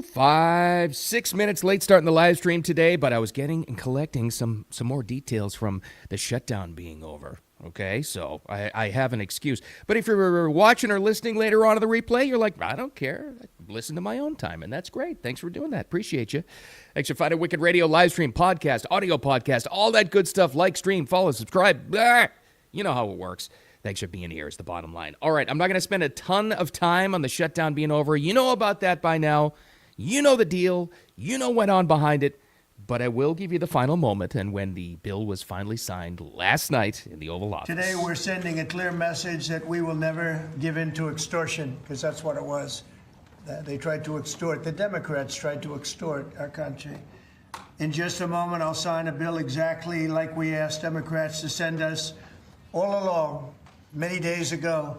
6 minutes late starting the live stream today, but I was getting and collecting some more details from the shutdown being over. Okay, so I have an excuse. But if you're watching or listening later on to the replay, you're like, I don't care. Listen to my own time, and that's great. Thanks for doing that. Appreciate you. Thanks for finding Wicked Radio live stream, podcast, audio podcast, all that good stuff. Like, stream, follow, subscribe. Blah. You know how it works. Thanks for being here is the bottom line. All right, I'm not going to spend a ton of time on the shutdown being over. You know about that by now. You know the deal. You know what went on behind it. But I will give you the final moment and when the bill was finally signed last night in the Oval Office. Today we're sending a clear message that we will never give in to extortion, because that's what it was. They tried to extort. The Democrats tried to extort our country. In just a moment, I'll sign a bill exactly like we asked Democrats to send us all along, many days ago.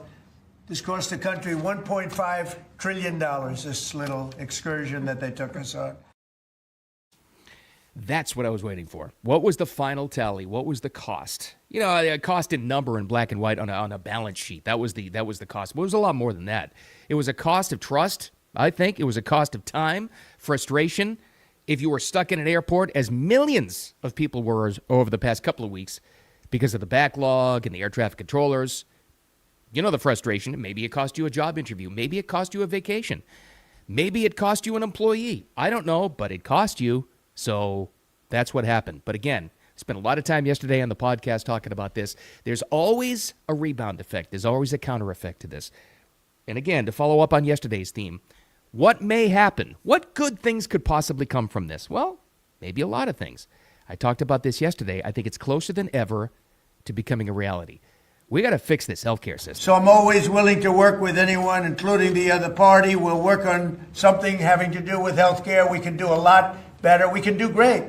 This cost the country $1.5 trillion, this little excursion that they took us on. That's what I was waiting for. What was the final tally? What was the cost? You know, a cost in number in black and white on a balance sheet. That was the cost. But it was a lot more than that. It was a cost of trust, I think. It was a cost of time, frustration. If you were stuck in an airport, as millions of people were over the past couple of weeks because of the backlog and the air traffic controllers, you know the frustration. Maybe it cost you a job interview. Maybe it cost you a vacation. Maybe it cost you an employee. I don't know, but it cost you. So that's what happened. But again, I spent a lot of time yesterday on the podcast talking about this. There's always a rebound effect. There's always a counter effect to this. And again, to follow up on yesterday's theme, what may happen? What good things could possibly come from this? Well, maybe a lot of things. I talked about this yesterday. I think it's closer than ever to becoming a reality. We got to fix this healthcare system. So I'm always willing to work with anyone, including the other party. We'll work on something having to do with healthcare. We can do a lot better. We can do great.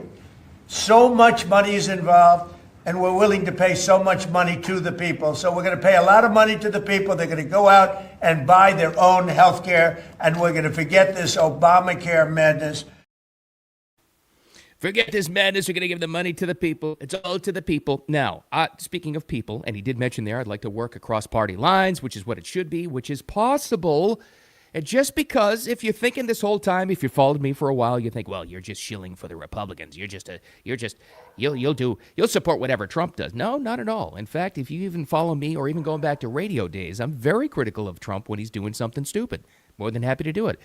So much money is involved, and we're willing to pay so much money to the people. So we're going to pay a lot of money to the people. They're going to go out and buy their own health care, and we're going to forget this Obamacare madness. Forget this madness. We're going to give the money to the people. It's all to the people. Now, speaking of people, and he did mention there, I'd like to work across party lines, which is what it should be, which is possible. And just because, if you're thinking this whole time, if you followed me for a while, you think, well, you're just shilling for the Republicans. You'll support whatever Trump does. No, not at all. In fact, if you even follow me or even going back to radio days, I'm very critical of Trump when he's doing something stupid. More than happy to do it.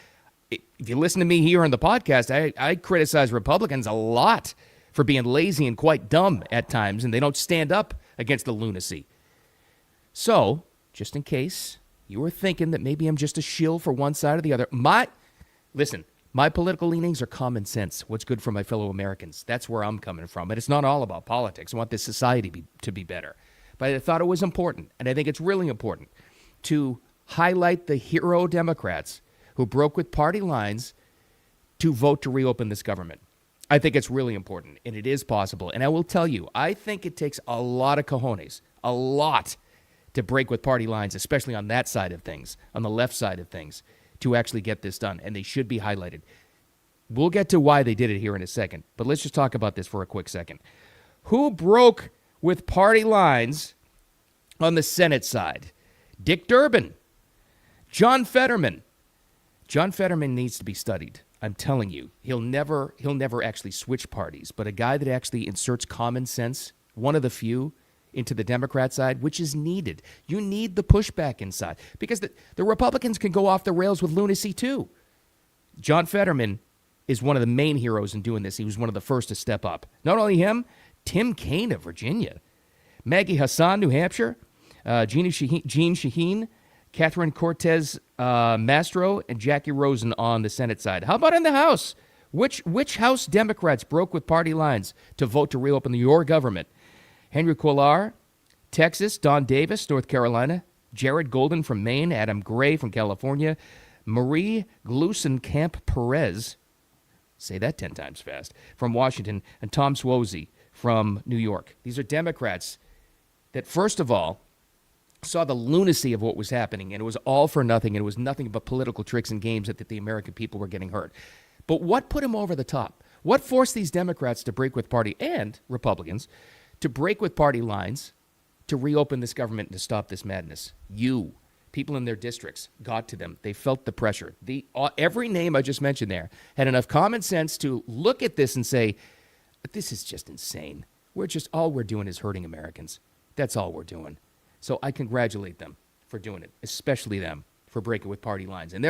If you listen to me here on the podcast, I criticize Republicans a lot for being lazy and quite dumb at times, and they don't stand up against the lunacy. So, just in case you were thinking that maybe I'm just a shill for one side or the other. My political leanings are common sense. What's good for my fellow Americans? That's where I'm coming from. And it's not all about politics. I want this society to be better. But I thought it was important, and I think it's really important, to highlight the hero Democrats who broke with party lines to vote to reopen this government. I think it's really important, and it is possible. And I will tell you, I think it takes a lot of cojones, a lot, to break with party lines, especially on that side of things, on the left side of things, to actually get this done. And they should be highlighted. We'll get to why they did it here in a second, but let's just talk about this for a quick second. Who broke with party lines on the Senate side? Dick Durbin, John Fetterman. John Fetterman needs to be studied. I'm telling you, he'll never actually switch parties, but a guy that actually inserts common sense, one of the few, into the Democrat side, which is needed. You need the pushback inside because the Republicans can go off the rails with lunacy too. John Fetterman is one of the main heroes in doing this. He was one of the first to step up. Not only him, Tim Kaine of Virginia, Maggie Hassan, New Hampshire, Jean Shaheen, Catherine Cortez Mastro, and Jackie Rosen on the Senate side. How about in the House? Which House Democrats broke with party lines to vote to reopen your government? Henry Cuellar, Texas, Don Davis, North Carolina, Jared Golden from Maine, Adam Gray from California, Marie Gluesenkamp-Perez, say that 10 times fast, from Washington, and Tom Suozzi from New York. These are Democrats that, first of all, saw the lunacy of what was happening, and it was all for nothing, and it was nothing but political tricks and games that the American people were getting hurt. But what put them over the top? What forced these Democrats to break with party, and Republicans, to break with party lines, to reopen this government and to stop this madness? You, people in their districts got to them. They felt the pressure. Every name I just mentioned there had enough common sense to look at this and say, this is just insane. All we're doing is hurting Americans. That's all we're doing. So I congratulate them for doing it, especially them for breaking with party lines. And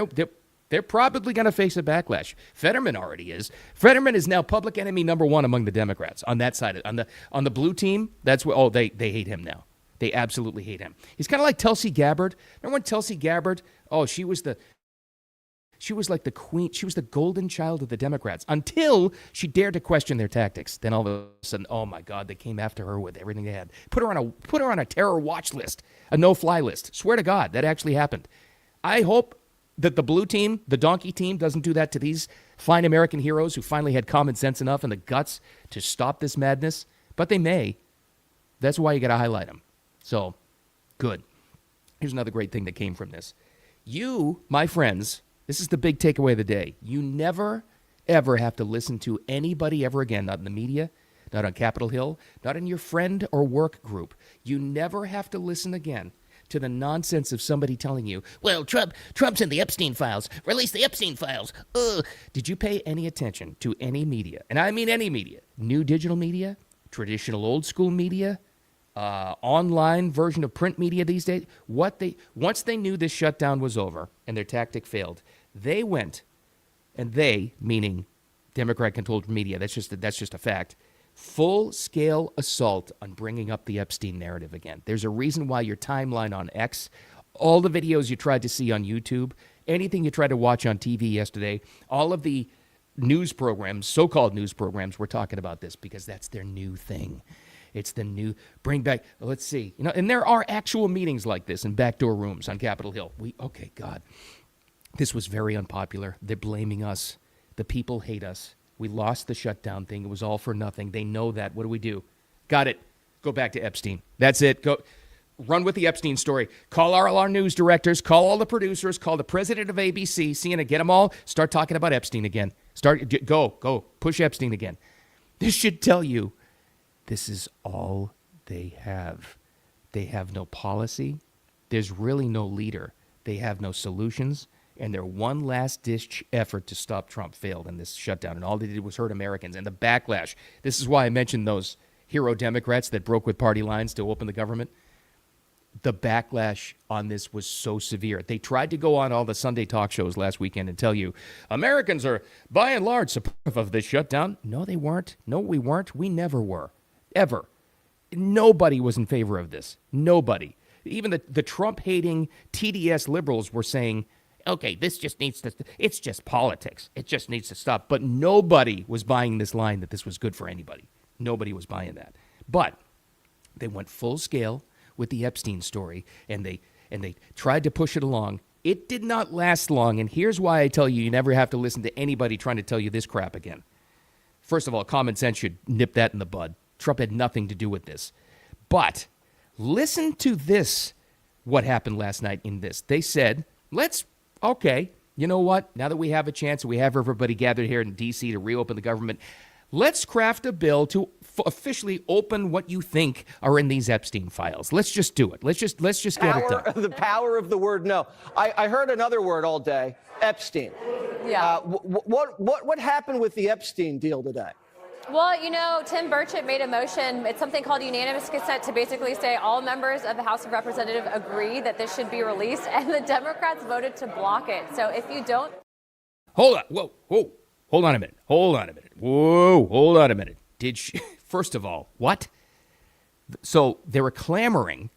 they're probably going to face a backlash. Fetterman already is. Fetterman is now public enemy number one among the Democrats on that side. On the blue team, that's what. Oh, they hate him now. They absolutely hate him. He's kind of like Tulsi Gabbard. Remember when Tulsi Gabbard? Oh, she was like the queen. She was the golden child of the Democrats until she dared to question their tactics. Then all of a sudden, oh my God, they came after her with everything they had. Put her on a terror watch list, a no-fly list. Swear to God, that actually happened. I hope that the blue team, the donkey team, doesn't do that to these fine American heroes who finally had common sense enough and the guts to stop this madness. But they may. That's why you got to highlight them. So, good. Here's another great thing that came from this. You, my friends, this is the big takeaway of the day. You never, ever have to listen to anybody ever again, not in the media, not on Capitol Hill, not in your friend or work group. You never have to listen again to the nonsense of somebody telling you, well, Trump's in the Epstein files. Release the Epstein files. Ugh. Did you pay any attention to any media? And I mean any media. New digital media, traditional old school media, online version of print media these days. Once they knew this shutdown was over and their tactic failed, they went, and they, meaning Democrat-controlled media, that's just a fact, full-scale assault on bringing up the Epstein narrative again. There's a reason why your timeline on X, all the videos you tried to see on YouTube, anything you tried to watch on TV yesterday, all of the news programs, so-called news programs, were talking about this because that's their new thing. It's the new, bring back, let's see. And there are actual meetings like this in backdoor rooms on Capitol Hill. Okay, God. This was very unpopular. They're blaming us. The people hate us. We lost the shutdown thing. It was all for nothing. They know that. What do we do? Got it. Go back to Epstein. That's it. Go. Run with the Epstein story. Call all our news directors. Call all the producers. Call the president of ABC. CNN. Get them all. Start talking about Epstein again. Go. Push Epstein again. This should tell you this is all they have. They have no policy. There's really no leader. They have no solutions. And their one last-ditch effort to stop Trump failed in this shutdown. And all they did was hurt Americans. And the backlash. This is why I mentioned those hero Democrats that broke with party lines to open the government. The backlash on this was so severe. They tried to go on all the Sunday talk shows last weekend and tell you, Americans are, by and large, supportive of this shutdown. No, they weren't. No, we weren't. We never were. Ever. Nobody was in favor of this. Nobody. Even the Trump-hating TDS liberals were saying, okay, this just needs to, it's just politics. It just needs to stop. But nobody was buying this line that this was good for anybody. Nobody was buying that. But they went full scale with the Epstein story, and they tried to push it along. It did not last long, and here's why I tell you, you never have to listen to anybody trying to tell you this crap again. First of all, common sense should nip that in the bud. Trump had nothing to do with this. But listen to this, what happened last night in this. They said, okay, you know what? Now that we have a chance, we have everybody gathered here in D.C. to reopen the government, let's craft a bill to officially open what you think are in these Epstein files. Let's just do it. Let's just get it done. The power of the word no. I heard another word all day, Epstein. Yeah. What happened with the Epstein deal today? Well, Tim Burchett made a motion. It's something called unanimous consent to basically say all members of the House of Representatives agree that this should be released, and the Democrats voted to block it. So if you don't... Hold on. Whoa. Hold on a minute. Whoa, hold on a minute. First of all, what? So they were clamoring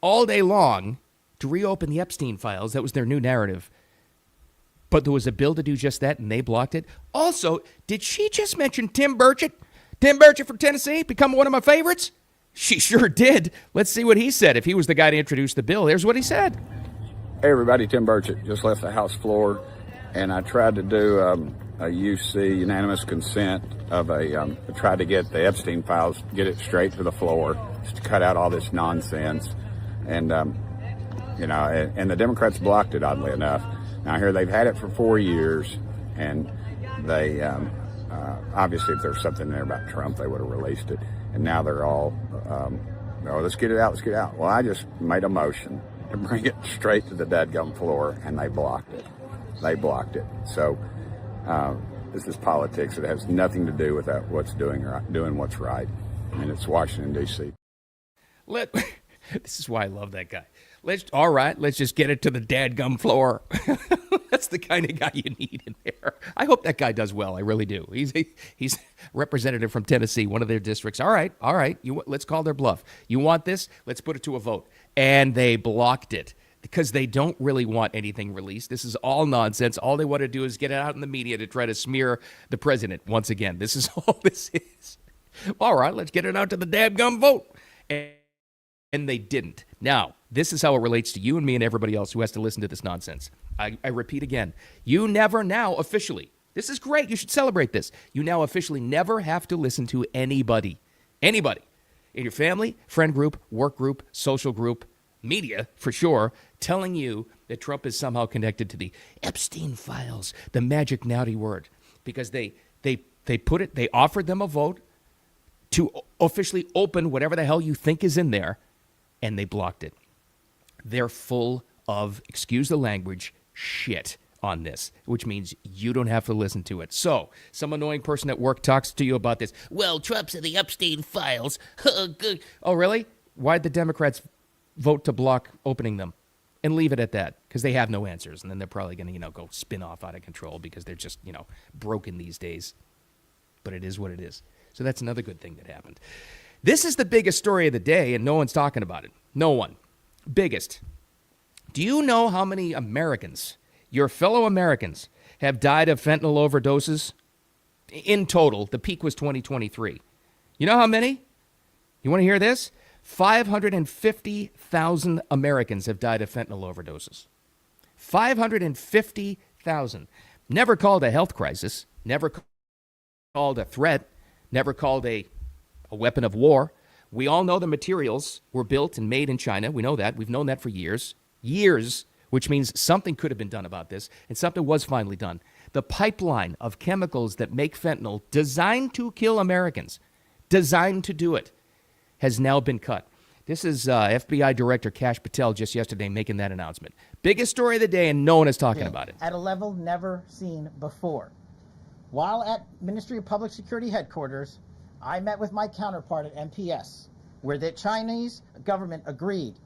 all day long to reopen the Epstein files. That was their new narrative. But there was a bill to do just that, and they blocked it. Also, did she just mention Tim Burchett? Tim Burchett from Tennessee, become one of my favorites? She sure did. Let's see what he said. If he was the guy to introduce the bill, here's what he said. Hey, everybody, Tim Burchett just left the House floor, and I tried to do a UC, unanimous consent, tried to get the Epstein files, get it straight to the floor, just to cut out all this nonsense. And, and the Democrats blocked it, oddly enough. Now, here they've had it for 4 years, and they obviously, if there's something there about Trump, they would have released it. And now they're all, let's get it out. Well, I just made a motion to bring it straight to the dadgum floor, and they blocked it. They blocked it. So this is politics. It has nothing to do with doing what's right. I mean, it's Washington, D.C. This is why I love that guy. Let's just get it to the dadgum floor. That's the kind of guy you need in there. I hope that guy does well. I really do. He's representative from Tennessee, one of their districts. All right. Let's call their bluff. You want this? Let's put it to a vote. And they blocked it because they don't really want anything released. This is all nonsense. All they want to do is get it out in the media to try to smear the president once again. This is all this is. All right, let's get it out to the dadgum vote. And they didn't. Now, this is how it relates to you and me and everybody else who has to listen to this nonsense. I repeat again, you never now officially, this is great, you should celebrate this. You now officially never have to listen to anybody in your family, friend group, work group, social group, media for sure, telling you that Trump is somehow connected to the Epstein files, the magic naughty word, because they offered them a vote to officially open whatever the hell you think is in there, and they blocked it. They're full of, excuse the language, shit on this, which means you don't have to listen to it. So, some annoying person at work talks to you about this. Well, Trump's in the Epstein files. Good. Oh, really? Why'd the Democrats vote to block opening them? And leave it at that, because they have no answers. And then they're probably going to, go spin off out of control because they're just, broken these days. But it is what it is. So that's another good thing that happened. This is the biggest story of the day, and no one's talking about it. No one. Biggest. Do you know how many Americans, your fellow Americans, have died of fentanyl overdoses? In total, the peak was 2023. You know how many? You want to hear this? 550,000 Americans have died of fentanyl overdoses. 550,000. Never called a health crisis. Never called a threat. Never called a weapon of war. We all know the materials were built and made in China. We know that. We've known that for years. Years, which means something could have been done about this, and something was finally done. The pipeline of chemicals that make fentanyl, designed to kill Americans, designed to do it, has now been cut. This is FBI Director Kash Patel just yesterday making that announcement. Biggest story of the day, and no one is talking about it. At a level never seen before. While at Ministry of Public Security headquarters, I met with my counterpart at MPS, where the Chinese government agreed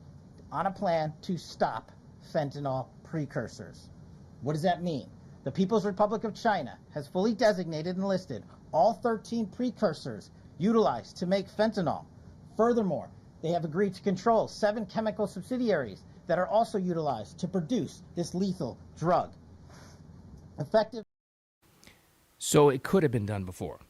on a plan to stop fentanyl precursors. What does that mean? The People's Republic of China has fully designated and listed all 13 precursors utilized to make fentanyl. Furthermore, they have agreed to control 7 chemical subsidiaries that are also utilized to produce this lethal drug. Effective. So it could have been done before.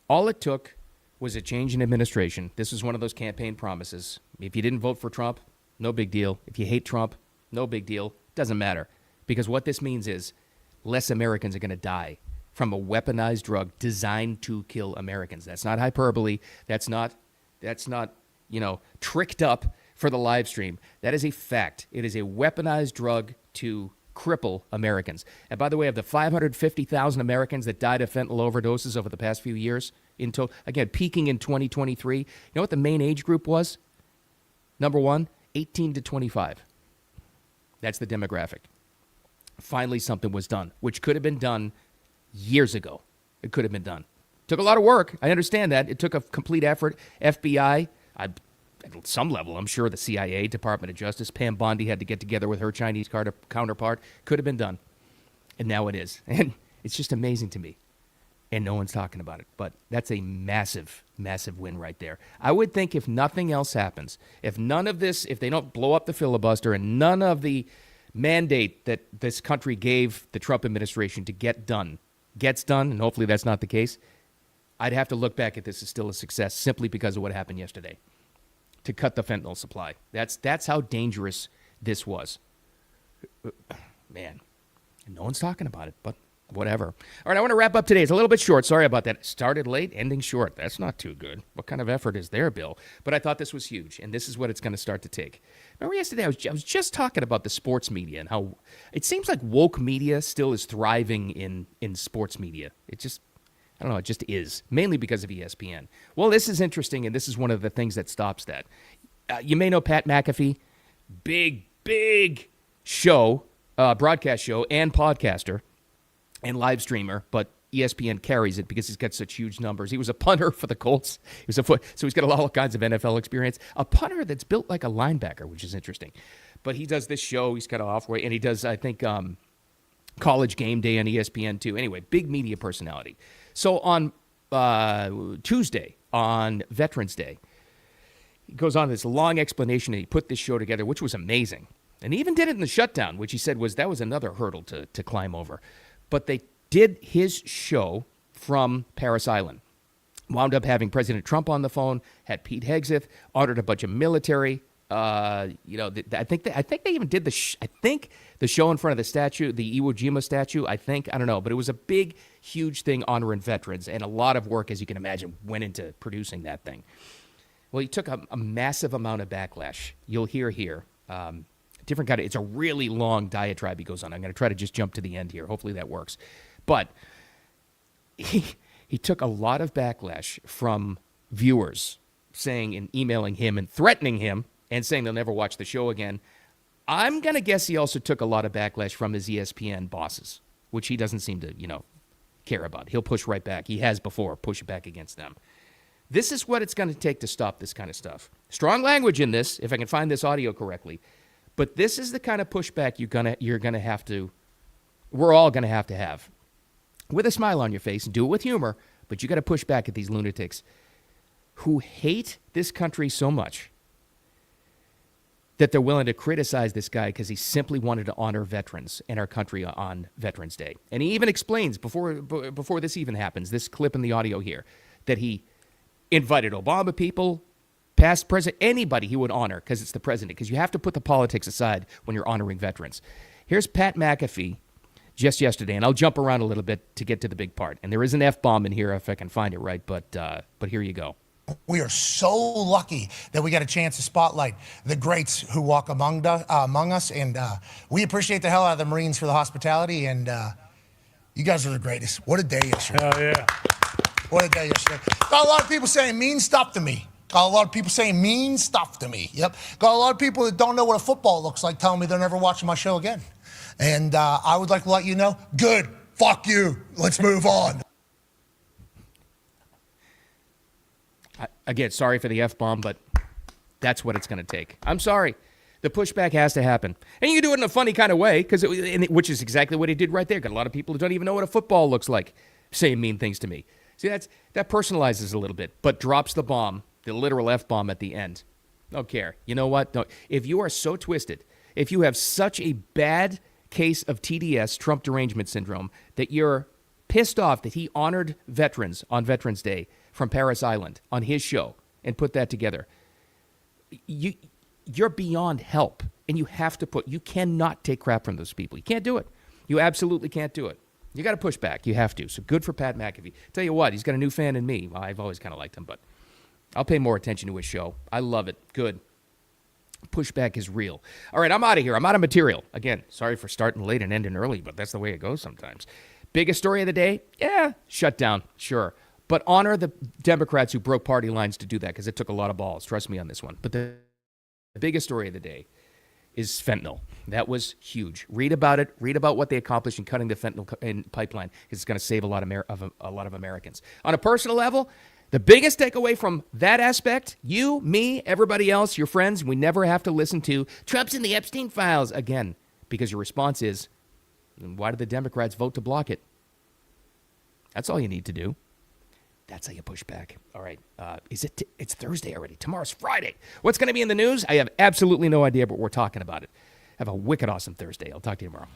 All it took was a change in administration. This was one of those campaign promises. If you didn't vote for Trump, no big deal. If you hate Trump, no big deal. Doesn't matter. Because what this means is less Americans are going to die from a weaponized drug designed to kill Americans. That's not hyperbole. That's not, tricked up for the live stream. That is a fact. It is a weaponized drug to cripple Americans. And by the way, of the 550,000 Americans that died of fentanyl overdoses over the past few years, again, peaking in 2023, you know what the main age group was? Number one, 18 to 25. That's the demographic. Finally, something was done, which could have been done years ago. It could have been done. Took a lot of work. I understand that. It took a complete effort. FBI, at some level, I'm sure the CIA, Department of Justice, Pam Bondi had to get together with her Chinese counterpart. Could have been done. And now it is. And it's just amazing to me. And no one's talking about it. But that's a massive, massive win right there. I would think if nothing else happens, if none of this, if they don't blow up the filibuster and none of the mandate that this country gave the Trump administration to get done gets done, and hopefully that's not the case, I'd have to look back at this as still a success simply because of what happened yesterday to cut the fentanyl supply. That's how dangerous this was. Man, no one's talking about it, but whatever. All right, I want to wrap up today. It's a little bit short. Sorry about that. Started late, ending short. That's not too good. What kind of effort is there, Bill? But I thought this was huge, and this is what it's going to start to take. Remember yesterday I was just talking about the sports media and how it seems like woke media still is thriving in sports media. It just, I don't know, it just is, mainly because of ESPN. Well, this is interesting, and this is one of the things that stops that. You may know Pat McAfee, big big show, broadcast show, and podcaster and live streamer, but ESPN carries it because he's got such huge numbers. He was a punter for the Colts. He was so he's got all kinds of NFL experience. A punter that's built like a linebacker, which is interesting. But he does this show. He's got an off-way, and he does, I think, College Game Day on ESPN too. Anyway, big media personality. So on Tuesday, on Veterans Day, he goes on this long explanation, and he put this show together, which was amazing. And he even did it in the shutdown, which he said was another hurdle to climb over. But they did his show from Parris Island. Wound up having President Trump on the phone, had Pete Hegseth, ordered a bunch of military. I think they even did the show in front of the statue, the Iwo Jima statue. I don't know, but it was a big, huge thing honoring veterans, and a lot of work, as you can imagine, went into producing that thing. Well, he took a massive amount of backlash. You'll hear here. Different kind of. It's a really long diatribe he goes on. I'm going to try to just jump to the end here. Hopefully that works. But he took a lot of backlash from viewers saying and emailing him and threatening him and saying they'll never watch the show again. I'm going to guess he also took a lot of backlash from his ESPN bosses, which he doesn't seem to, care about. He'll push right back. He has before, push back against them. This is what it's going to take to stop this kind of stuff. Strong language in this, if I can find this audio correctly. But this is the kind of pushback we're all going to have. With a smile on your face, and do it with humor, but you got to push back at these lunatics who hate this country so much that they're willing to criticize this guy because he simply wanted to honor veterans and our country on Veterans Day. And he even explains, before this even happens, this clip in the audio here, that he invited Obama people, past, present, anybody he would honor because it's the president, because you have to put the politics aside when you're honoring veterans. Here's Pat McAfee just yesterday, and I'll jump around a little bit to get to the big part. And there is an F-bomb in here if I can find it right, but here you go. We are so lucky that we got a chance to spotlight the greats who walk among us, and we appreciate the hell out of the Marines for the hospitality, and you guys are the greatest. What a day yesterday. Hell yeah. What a day yesterday. Got a lot of people saying mean stuff to me. Got a lot of people saying mean stuff to me. Yep. Got a lot of people that don't know what a football looks like telling me they're never watching my show again. And I would like to let you know, good, fuck you. Let's move on. Again, sorry for the F-bomb, but that's what it's going to take. I'm sorry. The pushback has to happen. And you can do it in a funny kind of way, which is exactly what he did right there. Got a lot of people who don't even know what a football looks like saying mean things to me. See, that personalizes a little bit, but drops the bomb, the literal F-bomb at the end. Don't care. You know what? If you are so twisted, if you have such a bad case of TDS, Trump derangement syndrome, that you're pissed off that he honored veterans on Veterans Day from Parris Island on his show and put that together, you're beyond help. And you cannot take crap from those people. You can't do it. You absolutely can't do it. You got to push back. You have to. So good for Pat McAfee. Tell you what, he's got a new fan in me. Well, I've always kind of liked him, but I'll pay more attention to his show. I love it. Good. Pushback is real. All right, I'm out of here. I'm out of material. Again, sorry for starting late and ending early, but that's the way it goes sometimes. Biggest story of the day? Yeah, shutdown, sure. But honor the Democrats who broke party lines to do that, because it took a lot of balls. Trust me on this one. But the biggest story of the day is fentanyl. That was huge. Read about it. Read about what they accomplished in cutting the fentanyl pipeline. It's going to save a lot of Americans. On a personal level, the biggest takeaway from that aspect, you, me, everybody else, your friends, we never have to listen to Trump's in the Epstein files again, because your response is, why did the Democrats vote to block it? That's all you need to do. That's how you push back. All right. It's Thursday already. Tomorrow's Friday. What's going to be in the news? I have absolutely no idea, but we're talking about it. Have a wicked awesome Thursday. I'll talk to you tomorrow.